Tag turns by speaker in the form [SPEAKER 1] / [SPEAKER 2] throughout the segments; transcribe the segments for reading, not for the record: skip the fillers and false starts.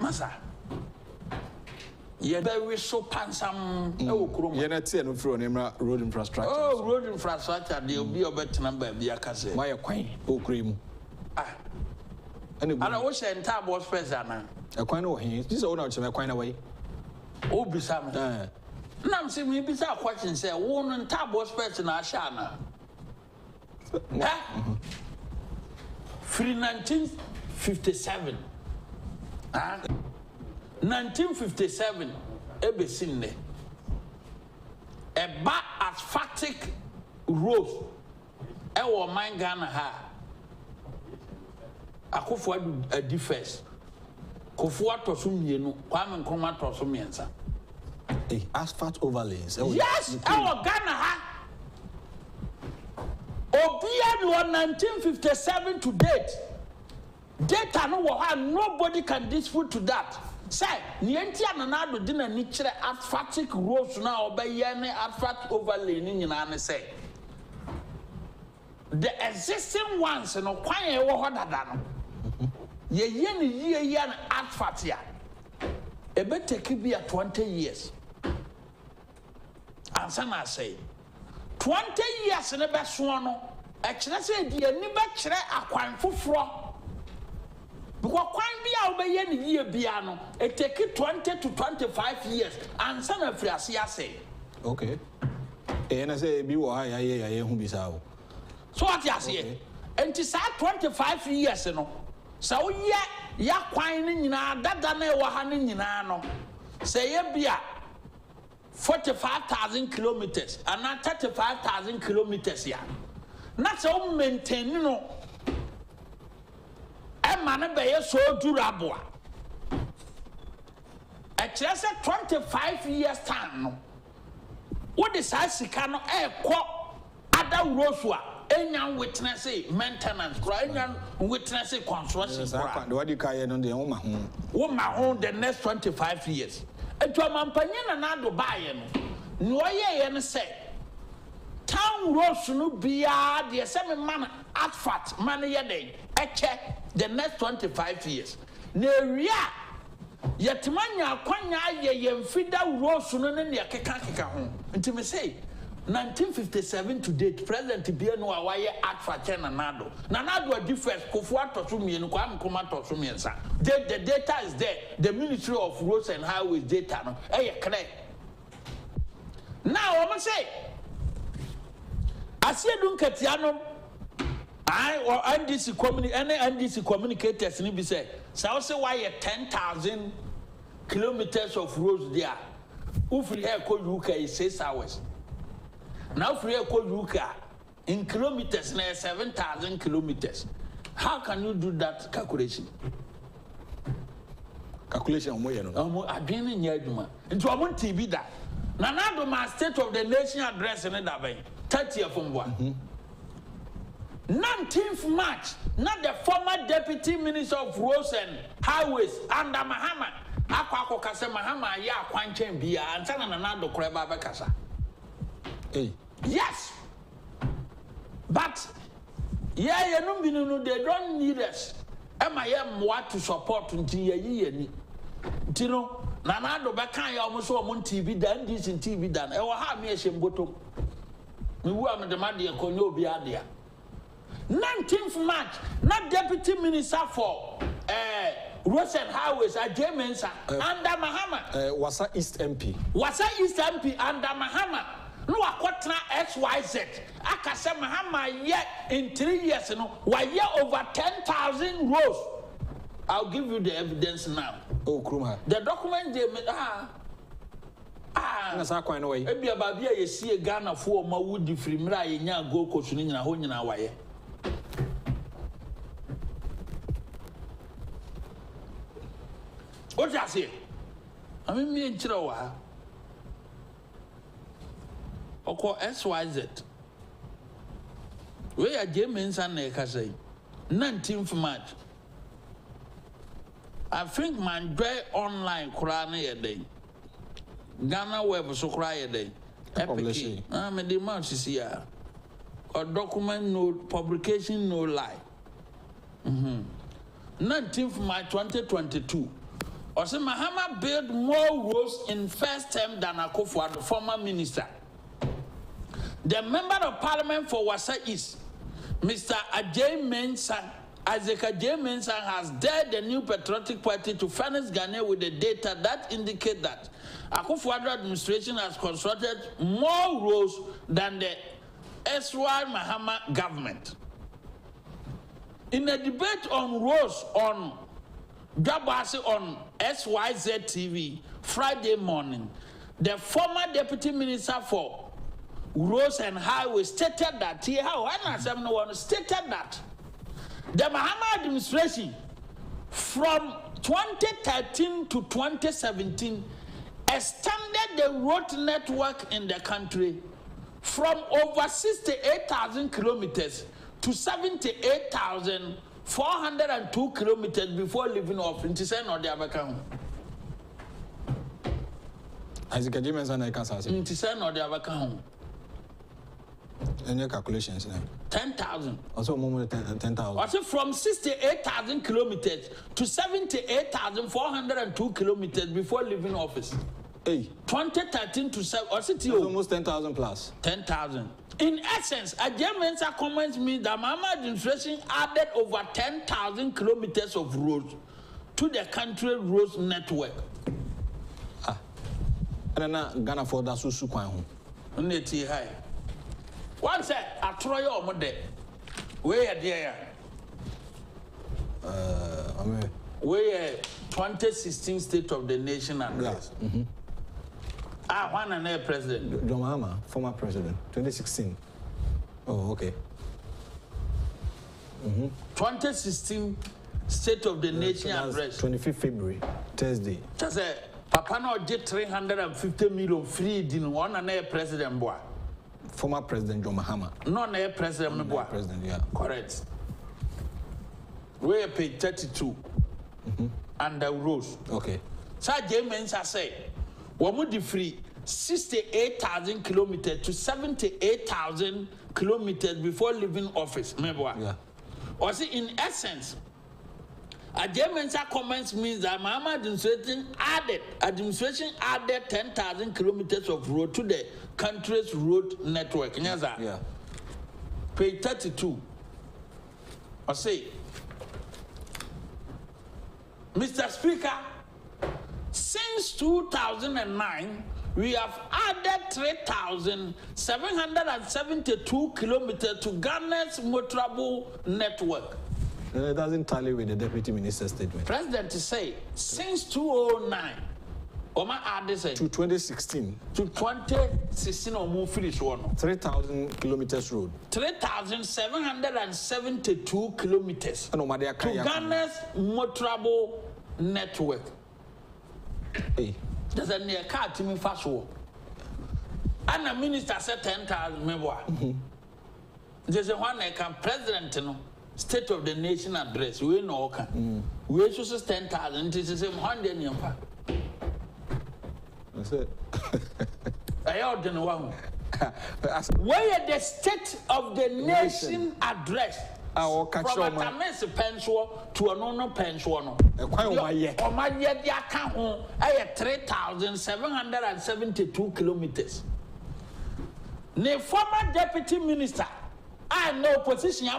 [SPEAKER 1] Masa. Ye very so pansam e okuro.
[SPEAKER 2] Ye na tie no free on road infrastructure.
[SPEAKER 1] Oh, road infrastructure dey obi obetena ba bia kase.
[SPEAKER 2] Why kwan okuro mu.
[SPEAKER 1] Ah. Ana wo she ntabo space ana.
[SPEAKER 2] E kwan no he. This one na che kwan na way.
[SPEAKER 1] O bisa me. Nam se me bisa question say wo no ntabo space na asha na. Free 1957. 1957 ebesinne. Eba asphaltic road ewo man Ghana ha. Akufo-addo first. Kofu-addo so mienu, Kwame Nkrumah to so miensa.
[SPEAKER 2] Asphalt overlays.
[SPEAKER 1] Yes, ewo Ghana ha. Obiya 1957 to date. Data no wo ha, nobody can dispute to that. Say, nienti ananado di na ni kire asphaltic roads na obeye ne asphalt overlay ni nyina ne say. The existing ones no kwan e wo ho dada no. Ye ye na asphalt ya. Ebe take bi 20 years. Ansa na say 20 years ne be so no e kire say di ani be kire akwan foforo. Because kwan bia obeye ne yie bia no it take 20 to 25 years ansa na friase ase.
[SPEAKER 2] Okay. Na say bi wo ha ya hu bisa o.
[SPEAKER 1] So what you say? And to say 25 years no. So ya kwan ni nyina dada na e wo ha ni nyina no. Say ye bia 45,000 kilometers and 35,000 kilometers ya. Na so maintain no. E man be so durable. E kire say 25 years time no. What the size sika no e ko other roads wa enya witness maintenance kra enya witness construction kra.
[SPEAKER 2] The what you carry no dey wo ma
[SPEAKER 1] ho the next 25 years. Etu amampanye na do baye no. No ye no say town roads no bia de say me man asphalt man ye den eche the next 25 years. Na ewia yetimanya akwanya ye yemfida roads no ne keka ho. Nti me say 1957 to date, President Bieno Awaye act for Nanado. Nanado a difference, Kofu-addo to me and Kwame Nkrumah to me. The data is there. The Ministry of Roads and Highways data. No, correct. Now, I'm going to say, I see a Dunkatiano, I or NDC community, any NDC communicators, and be said, so I say why 10,000 kilometers of roads there. If we have called UK is 6 hours. Now, if we are called UK in kilometers, 7,000 kilometers. How can you do that calculation?
[SPEAKER 2] Calculation,
[SPEAKER 1] I've been in Yaduma. Into a one TV that. Nanado, my State of the Nation address in that way. 30th from one. 19th March, not the former Deputy Minister of Roads and Highways, under Mahama. Akwako kase Mahama ya kwanchen biya ansana Nanado Kreba Bekasa.
[SPEAKER 2] Hey.
[SPEAKER 1] Yes. But yeah, they don't need us. What to support until ye ni. Tino, Nanado Bakan almost on TV done, this in TV done. Ewa ha me shemboto. Me am the Madi and Konyo Biadia. 19th March, not Deputy Minister for Roads and Highways, Agyapong under Mahama.
[SPEAKER 2] Wasa East MP.
[SPEAKER 1] Wasa East MP under Mahama. No, I got XYZ. I can say Mahama yet in 3 years, why over 10,000 roads. I'll give you the evidence now.
[SPEAKER 2] Oh, Krumah.
[SPEAKER 1] The document they made,
[SPEAKER 2] that's how quite away.
[SPEAKER 1] Maybe about here you see a Ghana for my woody free Mra, and go coaching in a home in our way. What I say? I mean, me and Chihuahua. Oko XYZ. We are James and Nekase. 19th March. I think man dry online Kurana a day. Ghana web so cry a day. Epic. I'm a demand to see her. Or document no publication no lie. 19th March 2022. Ose Mahama built more roads in first term than Akufo-Addo, former minister. The member of parliament for Wasa East, Mr. Isaac Agyapong has dared the new patriotic party to furnish Ghana with the data that indicate that Akufo-Addo administration has constructed more roads than the SY Mahama government. In a debate on roads on Gabasi on SYZ TV Friday morning, the former deputy minister for roads and highways stated that stated that the Mahama administration from 2013 to 2017 extended the road network in the country from over 68,000 kilometers to 78,402 kilometers before leaving off. Isaac
[SPEAKER 2] Agyapong and I can't say. Any calculations?
[SPEAKER 1] 10,000.
[SPEAKER 2] Also, more than 10,000.
[SPEAKER 1] Also, from 68,000 kilometers to 78,402 kilometers before leaving office.
[SPEAKER 2] Hey.
[SPEAKER 1] 2013 to 7.
[SPEAKER 2] That's almost 10,000 plus.
[SPEAKER 1] 10,000. In essence, Agyapong's comments mean that Mahama administration added over 10,000 kilometers of roads to the country roads network.
[SPEAKER 2] Ah. And then Ghana for that susu kwan.
[SPEAKER 1] Neti high. One said, I try your mother. Where dear? Where 2016 State of the Nation address.
[SPEAKER 2] Yeah. Mm-hmm.
[SPEAKER 1] One and a president.
[SPEAKER 2] John Mahama, former president, 2016. Oh, okay.
[SPEAKER 1] 2016 State of the Nation address.
[SPEAKER 2] 25th February, Thursday.
[SPEAKER 1] Just say, Papa no get 350 million free in one and a president boy.
[SPEAKER 2] Former President John Mahama.
[SPEAKER 1] No, no, President boy.
[SPEAKER 2] President, yeah.
[SPEAKER 1] Correct. We paid 32 and the rules.
[SPEAKER 2] Okay.
[SPEAKER 1] So James I say, what would the free 68,000 kilometers to 78,000 kilometers before leaving office?
[SPEAKER 2] Yeah.
[SPEAKER 1] Or see, in essence, Agyapong's comments means that Mahama administration added 10,000 kilometers of road to the country's road network.
[SPEAKER 2] Yeah.
[SPEAKER 1] Page 32. I say, Mr. Speaker, since 2009, we have added 3,772 kilometers to Ghana's motorable network.
[SPEAKER 2] It doesn't tally with the deputy minister's statement.
[SPEAKER 1] President say since 2009, Oma added say
[SPEAKER 2] to 2016.
[SPEAKER 1] To 2016, or move finish one.
[SPEAKER 2] 3,000 kilometers road.
[SPEAKER 1] 3,772 kilometers to Ghana's motorable network.
[SPEAKER 2] Hey.
[SPEAKER 1] There's a near car to me fast walk. And the minister said 10,000 memoir. There's a one I can president, State of the Nation address. We know can. We just 10,000. It is the same 100 years.
[SPEAKER 2] That's it.
[SPEAKER 1] I don't know one. Where the State of the Nation address? From a Tamese pencil to a non pencil. A my year, the account, I had 3,772 kilometers. The former deputy minister, I know position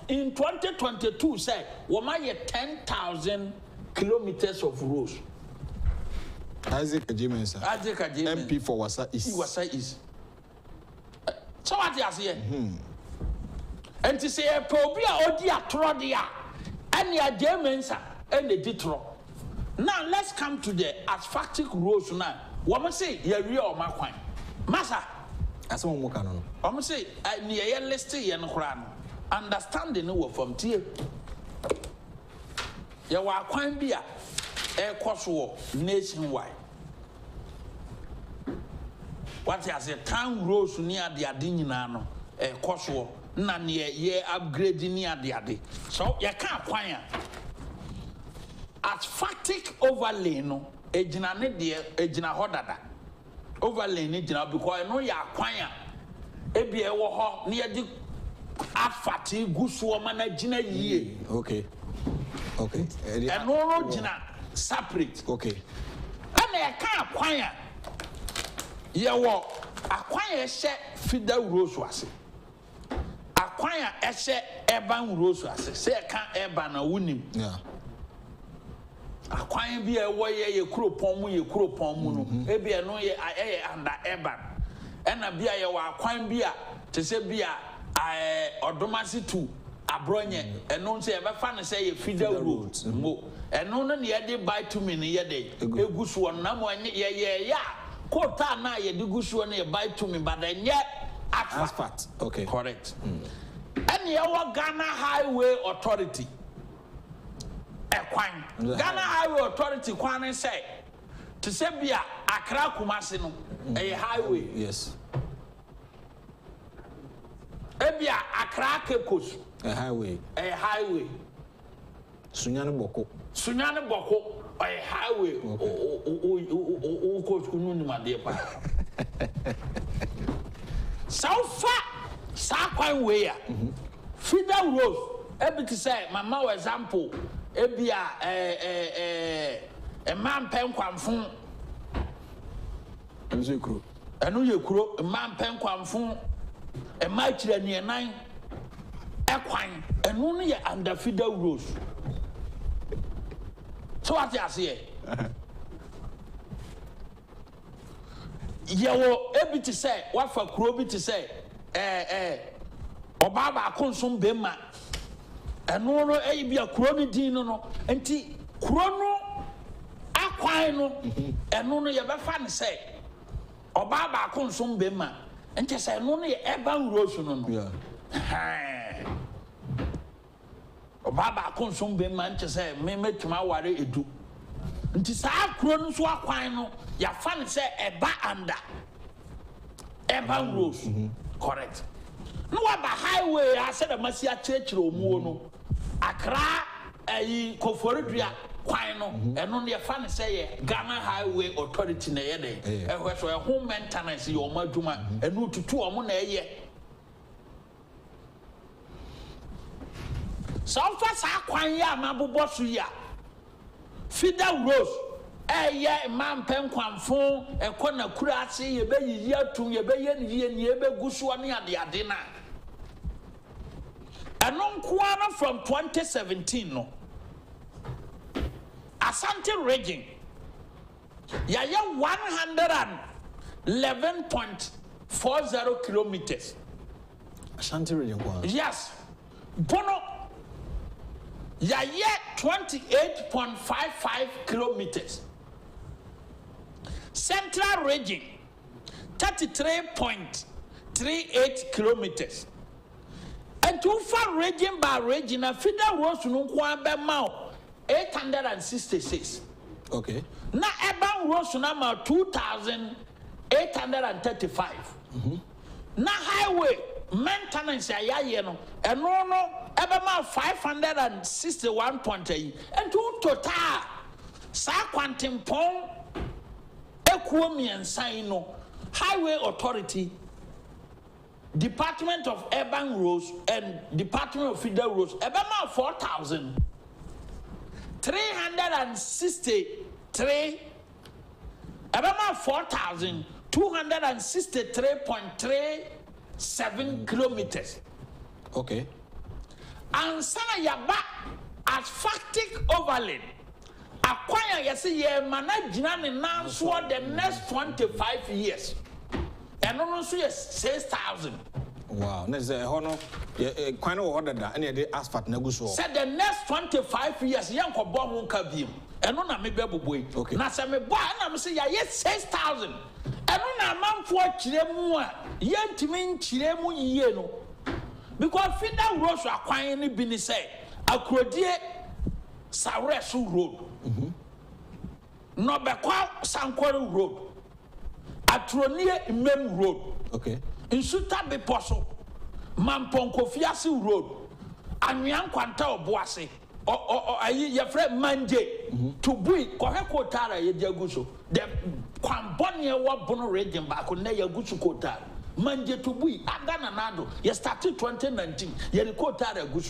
[SPEAKER 1] in 2022 said, Woma 10,000 kilometers of roads.
[SPEAKER 2] Isaac Agyapong, sir.
[SPEAKER 1] Isaac Agyapong.
[SPEAKER 2] MP for Wasa East.
[SPEAKER 1] Wasa East. So what you say? And to say, Probia Odia Trodia, and the Agyapong, and the Ditro. Now let's come to the asphaltic roads now. Woman say, you're real, my quine. Massa.
[SPEAKER 2] That's one more canon.
[SPEAKER 1] I'm say, I near listed and crown. Understanding no from tear. You are quite beer, air cross war nationwide. What is a town roads near the Adinano, a cross war, none near upgrading near the Adi. So you can't quire. Asphaltic overlay, no, a jinane dear, a jina hodada. Overlay because I know you are quiet. Ebi ewo ho near the afati gusu managina ye.
[SPEAKER 2] Okay.
[SPEAKER 1] And no jina separate.
[SPEAKER 2] Okay.
[SPEAKER 1] And I can't acquire. Yewo acquire share feeder rose was. Acquire a share urban rose was. Say I can't urban a winning.
[SPEAKER 2] Yeah.
[SPEAKER 1] Acquire be a way ye kuro pomu ye kuro pomu no. Ebi no ye under urban. And a beer ye wa acquire beer to say beer odomasi to Abronye and non say ever fan say feeder roads mo and no ye buy to me ye day a goose one namo yeah quota na ye do goose one ye buy to me but then yet asphalt.
[SPEAKER 2] Okay,
[SPEAKER 1] correct. And your Ghana Highway Authority Ghana Highway Authority kwan say to say bia Accra Kumasi no a highway.
[SPEAKER 2] Yes.
[SPEAKER 1] Ebia Accra Cape Coast.
[SPEAKER 2] A highway.
[SPEAKER 1] A highway.
[SPEAKER 2] Sunyane Boko.
[SPEAKER 1] Sunyane Boko. A highway. O coach kunu ni made pa. So far, Sakwan way. Feeder road. Ebi to say, mama example. Ebia a man pen kwamfun. Enu ye kuro. A man pen kwamfun. A match the near 9 equine and only under feeder rules. So what you say? You will able to say what for Krobi to say, Obaba consume Bema and no be a crony dino and tea chrono aquino and only you ever fan say Obaba consume Bema. And just say, no, urban roads, no. Yeah. Baba consume be man to say, me make my worry do. And to say, Cronos walk quino, your fan say a ba under urban roads. Correct. No, about highway, I said, I must see a church or mono. Accra, a Koforidria. Quino, and only a fan say Ghana Highway Authority na yede. And where so a home maintenance your maduma and no to 2 or more ye. So fast I quanya mabu bossu ya. Feeder rose. Yeah, man pen kwamfon e kona kurasi ye be yia tum ye be yen ye be gusuani ade adena. And non kwana from 2017 no. Asante region, yaya 111.40 kilometers.
[SPEAKER 2] Asante region,
[SPEAKER 1] yes. Bono, yaya 28.55 kilometers. Central region, 33.38 kilometers. And too far region by region, a feeder roads no kwambe mao. 866.
[SPEAKER 2] Okay.
[SPEAKER 1] Now, urban roads number 2,835. Now, highway maintenance, and no, about 561.8. And two total, Quantum Pong, Equomi and Sino, Highway Authority, Department of Urban Roads, and Department of Feeder Roads, about 4,363 about 4,263.37 kilometers.
[SPEAKER 2] Okay.
[SPEAKER 1] And sana yaba asphaltic overlay. Acquire yesi ye managina ni nanswa the next 25 years. And also yes 6,000.
[SPEAKER 2] Wow, next hono quite order that any day asphalt neguso.
[SPEAKER 1] Said the next 25 years, young for bomb kabim. And on a me baby boy.
[SPEAKER 2] Okay.
[SPEAKER 1] Now say me boy, and I'm saying yes 6,000. And on a man for chilemu, yen to mean chilemu yeno. Because feeder roads are quite any bini say. A crodie Saresu Road. No Bekwa Sankwari Road. Atronie Mem Road.
[SPEAKER 2] Okay.
[SPEAKER 1] In Suta be possible. Mamponko Fiasi Road. Anyan Quanta or Boise. Or your friend Manje. To Bui, Koheko Tara, Yaguso. The Quambonia wa Bono Region back on Yagusu Kota. Manje to Bui, Agana Nado. You started 2019. Yeriko Tara Guso.